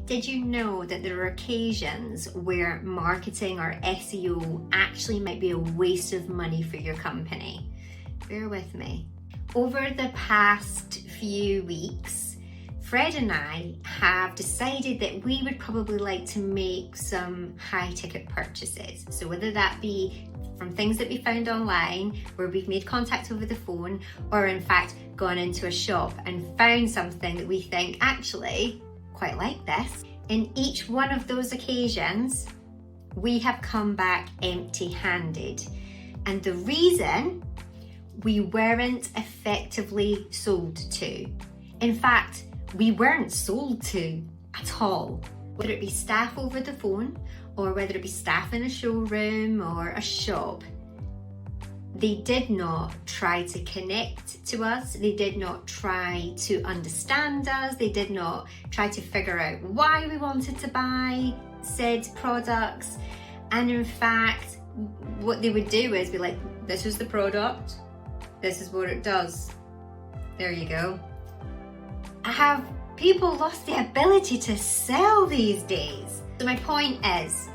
Did you know that there are occasions where marketing or SEO actually might be a waste of money for your company? Bear with me. Over the past few weeks, Fred and I have decided that we would probably like to make some high ticket purchases. So whether that be from things that we found online where we've made contact over the phone, or in fact gone into a shop and found something that we think actually quite like this. In each one of those occasions, we have come back empty-handed. And the reason, we weren't effectively sold to. In fact, we weren't sold to at all. Whether it be staff over the phone, or whether it be staff in a showroom or a shop, they did not try to connect to us. They did not try to understand us. They did not try to figure out why we wanted to buy said products. And in fact, what they would do is be like, this is the product, this is what it does. There you go. Have people lost the ability to sell these days? So my point is,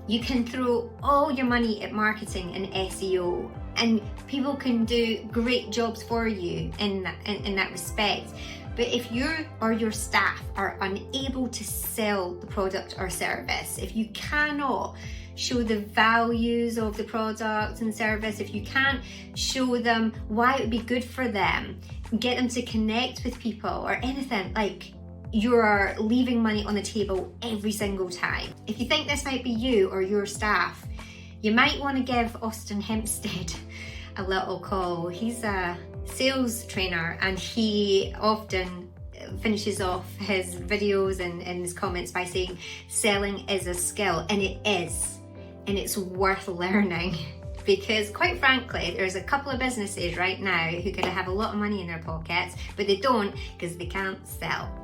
you can throw all your money at marketing and SEO, and people can do great jobs for you in that respect. But if you or your staff are unable to sell the product or service, if you cannot show the values of the product and service, if you can't show them why it would be good for them, get them to connect with people or anything, like, you're leaving money on the table every single time. If you think this might be you or your staff, you might want to give Austin Hempstead a little call. He's a sales trainer and he often finishes off his videos and his comments by saying selling is a skill, and it is, and it's worth learning. Because quite frankly, there's a couple of businesses right now who could have a lot of money in their pockets, but they don't because they can't sell.